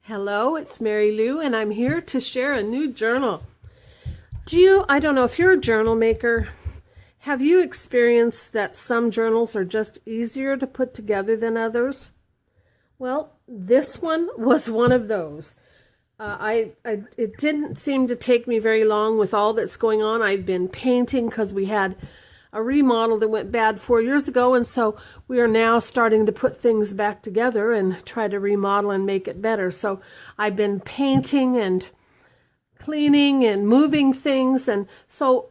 Hello, it's Mary Lou, and I'm here to share a new journal. I don't know if you're a journal maker, have you experienced that some journals are just easier to put together than others? Well, this one was one of those. It didn't seem to take me very long with all that's going on. I've been painting because we had a remodel that went bad 4 years ago, and so we are now starting to put things back together and try to remodel and make it better. So I've been painting and cleaning and moving things, and so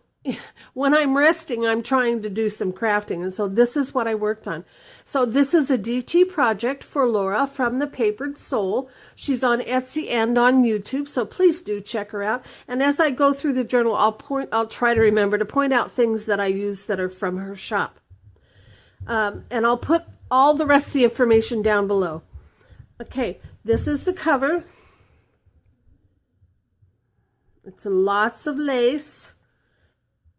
when I'm resting, I'm trying to do some crafting, and so this is what I worked on. So this is a DT project for Laura from the Papered Soul. She's on Etsy and on YouTube, so please do check her out. And as I go through the journal, I'll try to remember to point out things that I use that are from her shop. And I'll put all the rest of the information down below. Okay, this is the cover. It's lots of lace.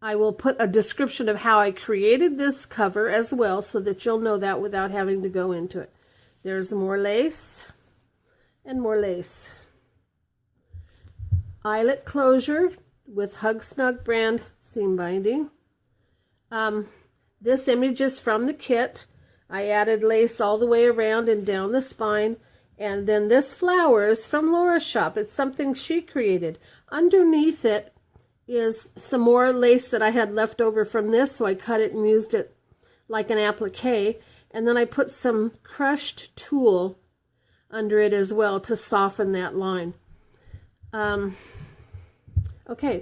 I will put a description of how I created this cover as well so that you'll know that without having to go into it. There's more lace and more lace. Eyelet closure with Hug Snug brand seam binding. This image is from the kit. I added lace all the way around and down the spine. And then this flower is from Laura's shop. It's something she created. Underneath it is some more lace that I had left over from this, so I cut it and used it like an applique, and then I put some crushed tulle under it as well to soften that line. Okay,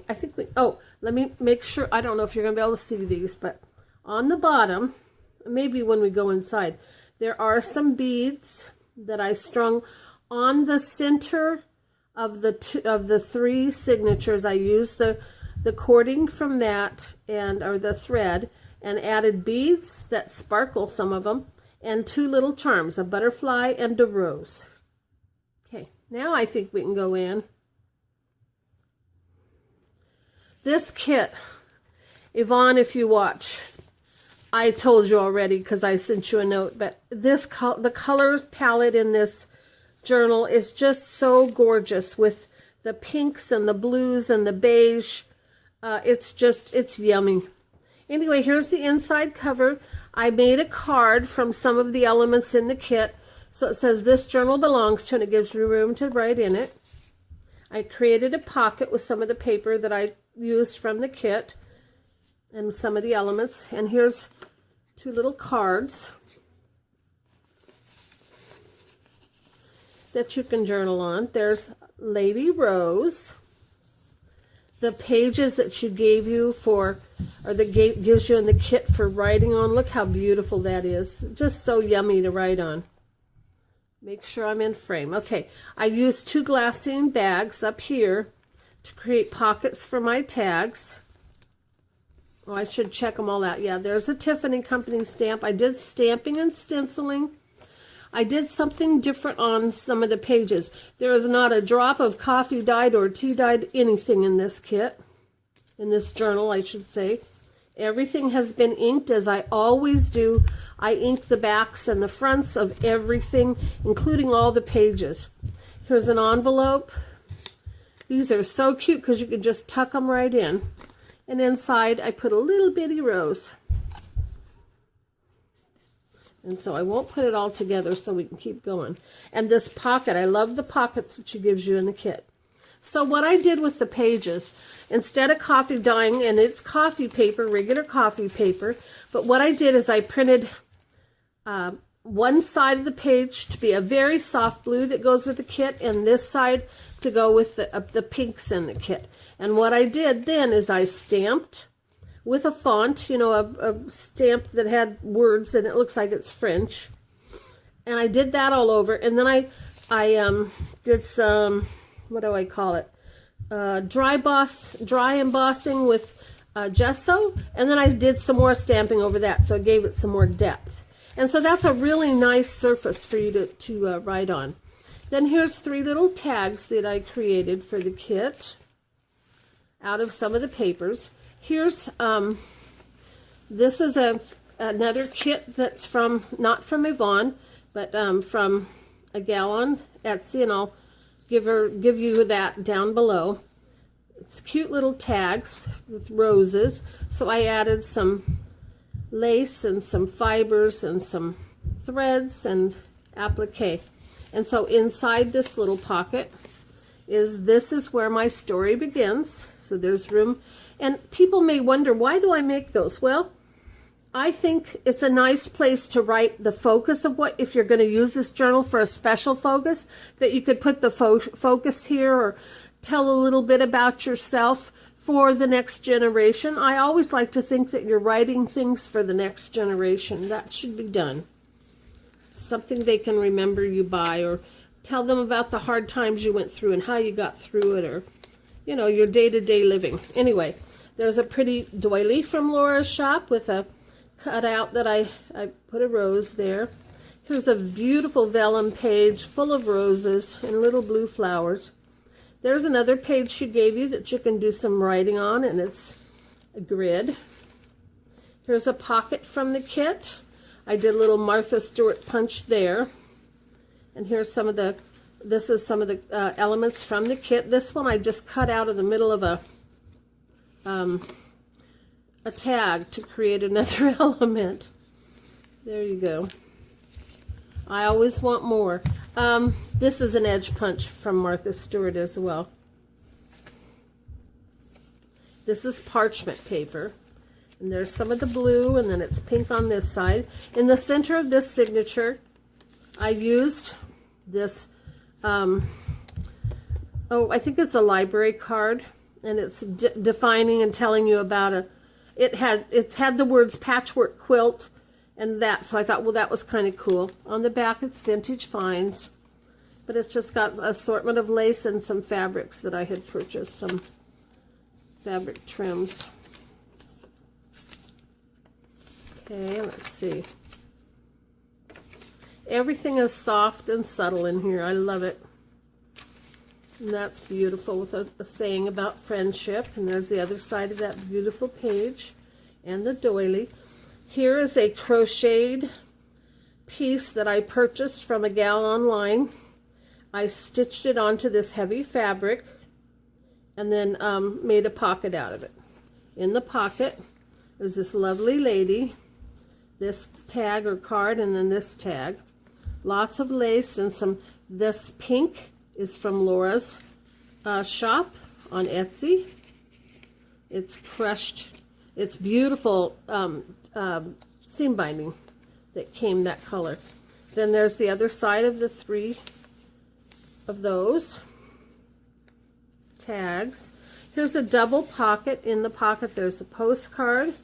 I think let me make sure, I don't know if you're going to be able to see these, but on the bottom, maybe when we go inside, there are some beads that I strung on the center of the three signatures. I used the cording from that or the thread and added beads that sparkle, some of them, and two little charms, a butterfly and a rose. Okay, now I think we can go in. This kit, Yvonne, if you watch, I told you already because I sent you a note, but the color palette in this journal is just so gorgeous with the pinks and the blues and the beige. It's yummy. Anyway, here's the inside cover. I made a card from some of the elements in the kit. So it says this journal belongs to, and it gives you room to write in it. I created a pocket with some of the paper that I used from the kit and some of the elements. And here's two little cards that you can journal on. There's Lady Rose. The pages that she gave you gives you in the kit for writing on. Look how beautiful that is. Just so yummy to write on. Make sure I'm in frame. Okay, I used 2 glassine bags up here to create pockets for my tags. Oh, I should check them all out. Yeah, there's a Tiffany Company stamp. I did stamping and stenciling. I did something different on some of the pages. There is not a drop of coffee dyed or tea dyed anything in this kit, in this journal, I should say. Everything has been inked as I always do. I ink the backs and the fronts of everything, including all the pages. Here's an envelope. These are so cute because you can just tuck them right in. And inside I put a little bitty rose. And so I won't put it all together so we can keep going. And this pocket, I love the pockets that she gives you in the kit. So what I did with the pages, instead of coffee dyeing, and it's coffee paper, regular coffee paper, but what I did is I printed one side of the page to be a very soft blue that goes with the kit, and this side to go with the pinks in the kit. And what I did then is I stamped with a font, you know, a stamp that had words and it looks like it's French. And I did that all over. And then I did some, what do I call it? Dry embossing with gesso. And then I did some more stamping over that, so I gave it some more depth. And so that's a really nice surface for you to write on. Then here's 3 little tags that I created for the kit out of some of the papers. Here's, this is another kit that's not from Yvonne, but from a gal on Etsy, and I'll give you that down below. It's cute little tags with roses. So I added some lace and some fibers and some threads and applique. And so inside this little pocket this is where my story begins. So there's room. And people may wonder, why do I make those? Well, I think it's a nice place to write the focus of what, if you're going to use this journal for a special focus, that you could put the focus here or tell a little bit about yourself for the next generation. I always like to think that you're writing things for the next generation. That should be done. Something they can remember you by, or tell them about the hard times you went through and how you got through it, or, you know, your day-to-day living. Anyway, there's a pretty doily from Laura's shop with a cutout that I put a rose there. Here's a beautiful vellum page full of roses and little blue flowers. There's another page she gave you that you can do some writing on, and it's a grid. Here's a pocket from the kit. I did a little Martha Stewart punch there. And here's some of the, this is some of the elements from the kit. This one I just cut out of the middle of a tag to create another element. There you go. I always want more. This is an edge punch from Martha Stewart as well. This is parchment paper. And there's some of the blue, and then it's pink on this side. In the center of this signature, I used this, I think it's a library card, and it's defining and telling you about it's had the words patchwork quilt and that, so I thought, well, that was kind of cool. On the back, it's vintage finds, but it's just got an assortment of lace and some fabrics that I had purchased, some fabric trims. Okay, let's see. Everything is soft and subtle in here. I love it. And that's beautiful, with a saying about friendship. And there's the other side of that beautiful page and the doily. Here is a crocheted piece that I purchased from a gal online. I stitched it onto this heavy fabric and then made a pocket out of it. In the pocket, there's this lovely lady, this tag or card, and then this tag. Lots of lace and some, this pink is from Laura's shop on Etsy. It's crushed, it's beautiful seam binding that came that color. Then there's the other side of the three of those tags. Here's a double pocket. In the pocket there's a postcard.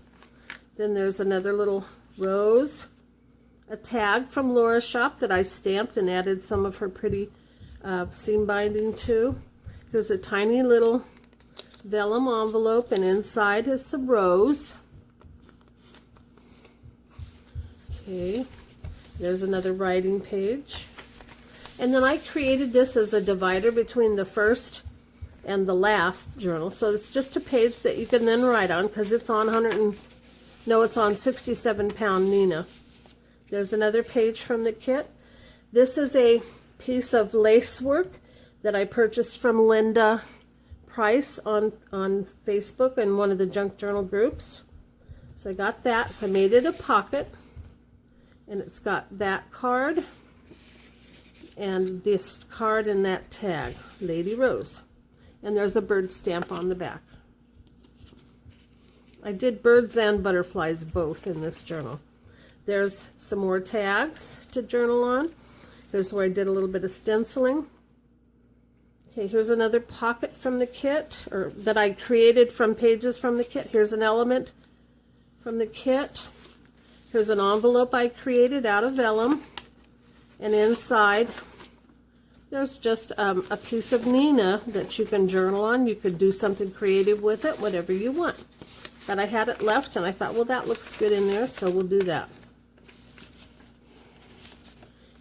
Then there's another little rose, a tag from Laura's shop that I stamped and added some of her pretty seam binding to. Here's a tiny little vellum envelope, and inside is some rose. Okay, there's another writing page. And then I created this as a divider between the first and the last journal. So it's just a page that you can then write on, because it's on it's on 67-pound Nina. There's another page from the kit. This is a piece of lace work that I purchased from Linda Price on Facebook in one of the junk journal groups. So I got that, so I made it a pocket, and it's got that card and this card and that tag, Lady Rose. And there's a bird stamp on the back. I did birds and butterflies both in this journal. There's some more tags to journal on. Here's where I did a little bit of stenciling. Okay, here's another pocket from the kit, or that I created from pages from the kit. Here's an element from the kit. Here's an envelope I created out of vellum. And inside, there's just a piece of Nina that you can journal on. You could do something creative with it, whatever you want. But I had it left, and I thought, well, that looks good in there, so we'll do that.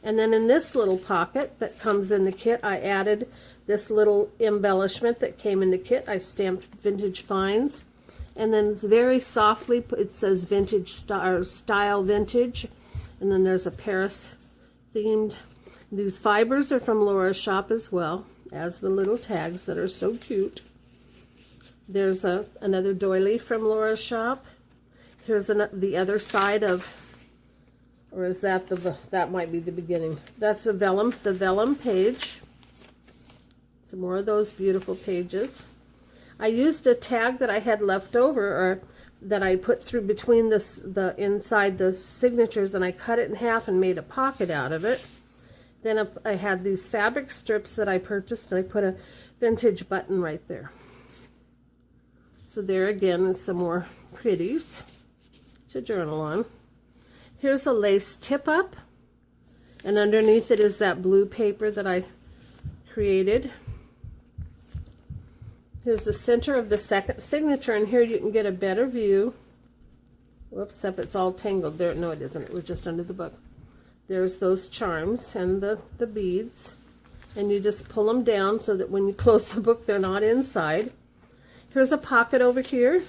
And then in this little pocket that comes in the kit, I added this little embellishment that came in the kit. I stamped Vintage Finds. And then very softly, it says Vintage Style Vintage. And then there's a Paris themed. These fibers are from Laura's shop as well. as the little tags that are so cute. There's another doily from Laura's shop. Here's the other side of, or is that that might be the beginning. That's the vellum page. Some more of those beautiful pages. I used a tag that I had left over, or that I put through between the inside the signatures, and I cut it in half and made a pocket out of it. Then I had these fabric strips that I purchased, and I put a vintage button right there. So there again is some more pretties to journal on. Here's a lace tip up, and underneath it is that blue paper that I created. Here's the center of the second signature, and here you can get a better view. Whoops, up, it's all tangled there. No, it isn't. It was just under the book. There's those charms and the beads, and you just pull them down so that when you close the book, they're not inside. Here's a pocket over here,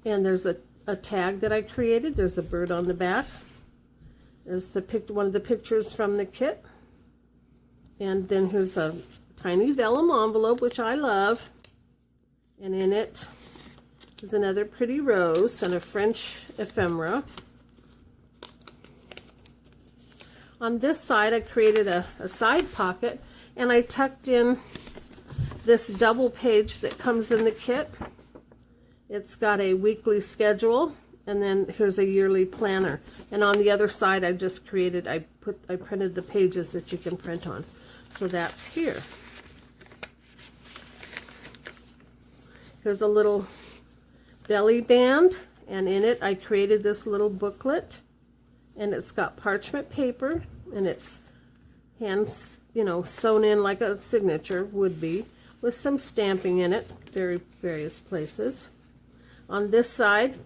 and there's a tag that I created. There's a bird on the back. There's one of the pictures from the kit. And then here's a tiny vellum envelope, which I love. And in it is another pretty rose and a French ephemera. On this side, I created a side pocket, and I tucked in this double page that comes in the kit. It's got a weekly schedule, and then here's a yearly planner. And on the other side, I just created, I printed the pages that you can print on. So that's here. Here's a little belly band, and in it I created this little booklet, and it's got parchment paper, and it's hand, sewn in like a signature would be, with some stamping in it, various places. On this side,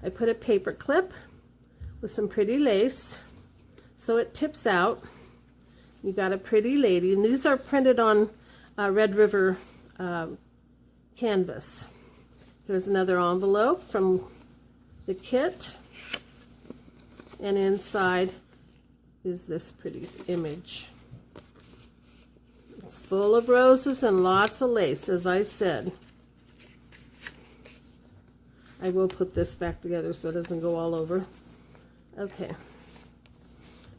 I put a paper clip with some pretty lace, so it tips out. You got a pretty lady, and these are printed on Red River canvas. Here's another envelope from the kit, and inside is this pretty image. It's full of roses and lots of lace, as I said. I will put this back together so it doesn't go all over. Okay.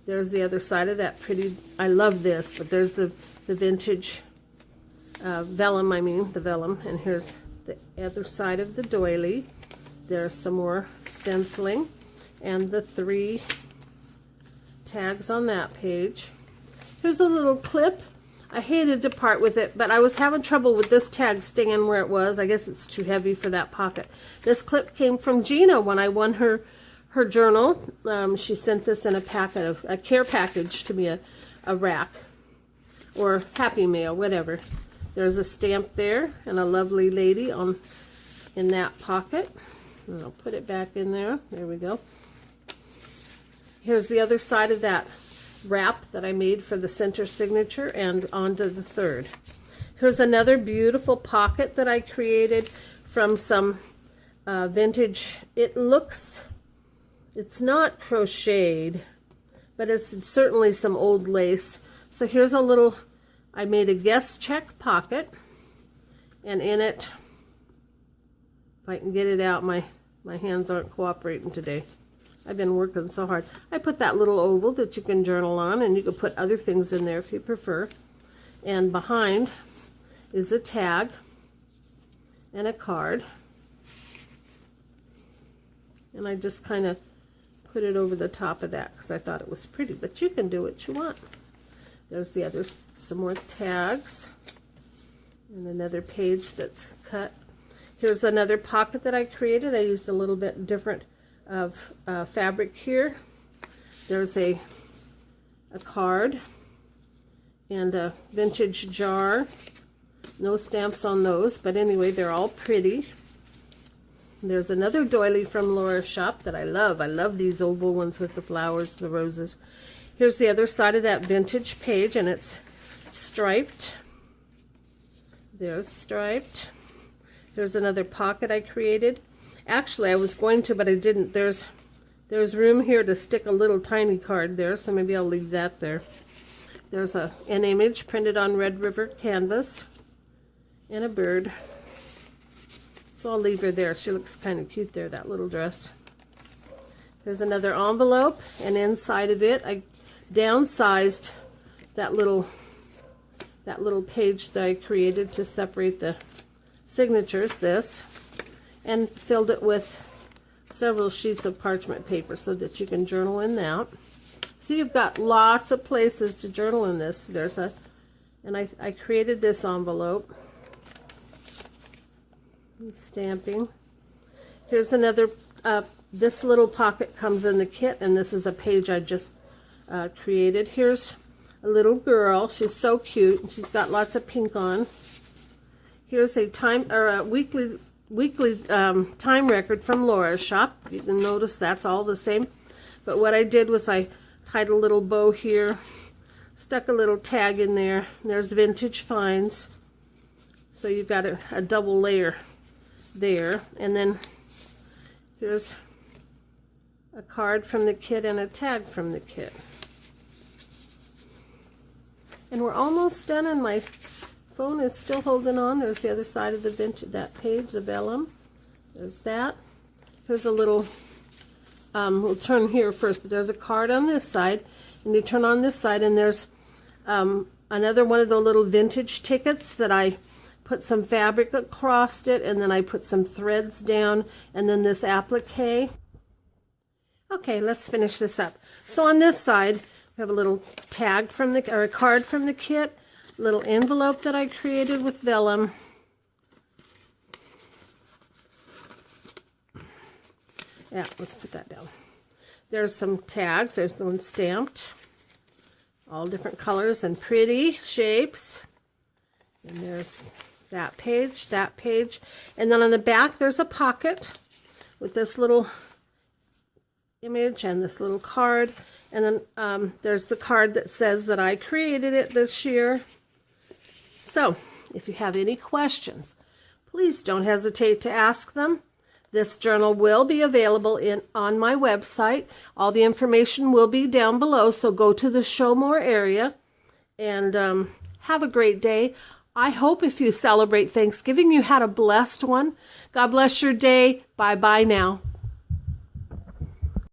There's the other side of that pretty, I love this, but there's the vintage vellum, the vellum, and here's the other side of the doily. There's some more stenciling, and the 3 tags on that page. Here's a little clip. I hated to part with it, but I was having trouble with this tag staying where it was. I guess it's too heavy for that pocket. This clip came from Gina when I won her journal. She sent this in a packet of a care package to me, a rack or Happy Mail, whatever. There's a stamp there and a lovely lady in that pocket. And I'll put it back in there. There we go. Here's the other side of that wrap that I made for the center signature, and onto the third. Here's another beautiful pocket that I created from some vintage. It's not crocheted, but it's certainly some old lace. So here's a little, I made a guess check pocket, and in it, if I can get it out, my hands aren't cooperating today. I've been working so hard. I put that little oval that you can journal on, and you can put other things in there if you prefer. And behind is a tag and a card. And I just kind of put it over the top of that because I thought it was pretty, but you can do what you want. There's the other, some more tags, and another page that's cut. Here's another pocket that I created. I used a little bit different of fabric here. There's a card and a vintage jar. No stamps on those, but anyway, they're all pretty. There's another doily from Laura's shop that I love. I love these oval ones with the flowers, the roses. Here's the other side of that vintage page, and it's striped. There's striped. There's another pocket I created. Actually, I was going to, but I didn't. There's room here to stick a little tiny card there, so maybe I'll leave that there. There's an image printed on Red River canvas and a bird. So I'll leave her there. She looks kind of cute there, that little dress. There's another envelope, and inside of it I downsized that little page that I created to separate the signatures, this, and filled it with several sheets of parchment paper so that you can journal in that. So you've got lots of places to journal in this. And I created this envelope. Stamping. Here's another, this little pocket comes in the kit, and this is a page I just created. Here's a little girl. She's so cute. She's got lots of pink on. Here's a weekly time record from Laura's shop. You can notice that's all the same. But what I did was I tied a little bow here, stuck a little tag in there. There's Vintage Finds. So you've got a double layer there. And then here's a card from the kit and a tag from the kit. And we're almost done, and my phone is still holding on. There's the other side of that page, the vellum. There's that. Here's a little, we'll turn here first, but there's a card on this side, and you turn on this side, and there's another one of the little vintage tickets that I put some fabric across it, and then I put some threads down, and then this applique. Okay, let's finish this up. So on this side, we have a little tag from a card from the kit, little envelope that I created with vellum. Yeah, let's put that down. There's some tags. There's one stamped. All different colors and pretty shapes. And there's that page, that page. And then on the back, there's a pocket with this little image and this little card. And then there's the card that says that I created it this year. So, if you have any questions, please don't hesitate to ask them. This journal will be available on my website. All the information will be down below, so go to the Show More area and have a great day. I hope if you celebrate Thanksgiving, you had a blessed one. God bless your day. Bye-bye now.